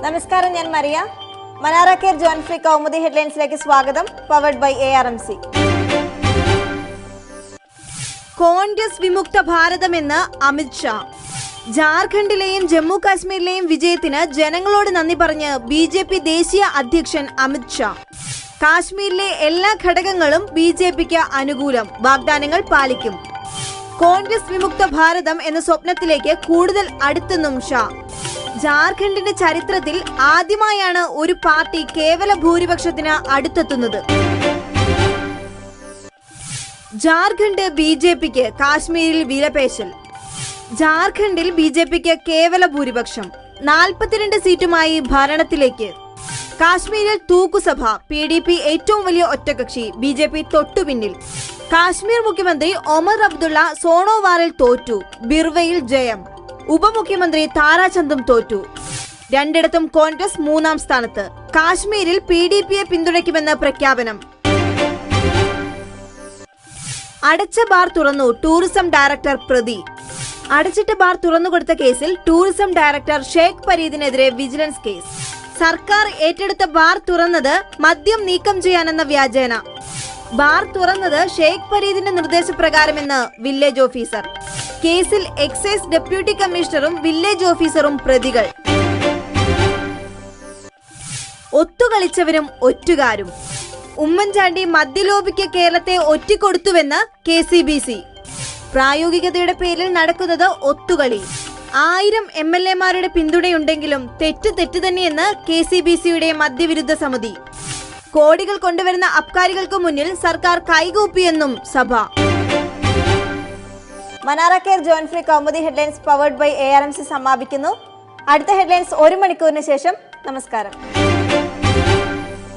നമസ്കാരം, ഞാൻ മരിയ. മനാറ കെയർ ജോൺ ഫ്രീ കൗമുദി ഹെഡ്ലൈൻസിലേക്ക് സ്വാഗതം. Powered by ARMC. കോൺഗ്രസ് വിമുക്ത ഭാരതമെന്ന് അമിത് ഷാ. ജാർഖണ്ഡിലെയും ജമ്മു കാശ്മീരിലെയും വിജയത്തിന് ജനങ്ങളോട് നന്ദി പറഞ്ഞ് BJP ദേശീയ അധ്യക്ഷൻ അമിത് ഷാ. കാശ്മീരിലെ എല്ലാ ഘടകങ്ങളും BJPക്ക് അനുകൂലം, വാഗ്ദാനങ്ങൾ പാലിക്കും. കോൺഗ്രസ് വിമുക്ത ഭാരതം എന്ന സ്വപ്നത്തിലേക്ക് കൂടുതൽ അടുത്തെന്നും ഷാ. ജാർഖണ്ഡിന്റെ ചരിത്രത്തിൽ ആദ്യമായാണ് ഒരു പാർട്ടി കേവല ഭൂരിപക്ഷത്തിന് അടുത്തെത്തുന്നത്. ജാർഖണ്ഡ് BJPക്ക് കാശ്മീരിൽ വിലപേശൽ. ജാർഖണ്ഡിൽ BJPക്ക് കേവല ഭൂരിപക്ഷം, 42 സീറ്റുമായി ഭരണത്തിലേക്ക്. കാശ്മീരിൽ തൂക്കുസഭ, PDP ഏറ്റവും വലിയ ഒറ്റകക്ഷി, BJP തൊട്ടുപിന്നിൽ. കാശ്മീർ മുഖ്യമന്ത്രി ഒമർ അബ്ദുള്ള സോണോവാറിൽ തോറ്റു, ബിർവയിൽ ജയം. ഉപമുഖ്യമന്ത്രി താരാചന്ദും തോറ്റു. രണ്ടിടത്തും കോൺഗ്രസ് 3ാം സ്ഥാനത്ത്. കാശ്മീരിൽ PDPയെ പിന്തുണയ്ക്കുമെന്ന് പ്രഖ്യാപനം. അടച്ച ബാർ തുറന്നു, ടൂറിസം ഡയറക്ടർ പ്രതി. അടച്ചിട്ട ബാർ തുറന്നുകൊടുത്ത കേസിൽ ടൂറിസം ഡയറക്ടർ ഷേഖ് ഫരീദിനെതിരെ വിജിലൻസ് കേസ്. സർക്കാർ ഏറ്റെടുത്ത ബാർ തുറന്നത് മദ്യം നീക്കം ചെയ്യാനെന്ന വ്യാജേന. ബാർ തുറന്നത് ഷേഖ് ഫരീദിന്റെ നിർദ്ദേശപ്രകാരമെന്ന് വില്ലേജ് ഓഫീസർ. കേസിൽ എക്സൈസ് ഡെപ്യൂട്ടി കമ്മീഷണറും വില്ലേജ് ഓഫീസറും പ്രതികൾ. ഒത്തുകളിച്ചവരും ഒറ്റുകാരും. ഉമ്മൻചാണ്ടി മദ്യലോബിക്ക് കേരളത്തെ ഒറ്റിക്കൊടുത്തുവെന്ന് KCBC. പ്രായോഗികതയുടെ പേരിൽ നടക്കുന്നത് ഒത്തുകളി. 1000 MLA-മാരുടെ പിന്തുണയുണ്ടെങ്കിലും തെറ്റ് തന്നെയെന്ന് KCBCയുടെ മദ്യവിരുദ്ധ സമിതി. കോടികൾ കൊണ്ടുവരുന്ന അബ്കാരികൾക്ക് മുന്നിൽ സർക്കാർ കൈകൂപ്പിയെന്നും സഭ. മനാറ കെയർ ജോൺ ഫ്രീ Kaumudi headlines powered by ARMC സമാപിക്കുന്നു. അടുത്ത ഹെഡ്ലൈൻസ് 1 മണിക്കൂറിന് ശേഷം. നമസ്കാരം.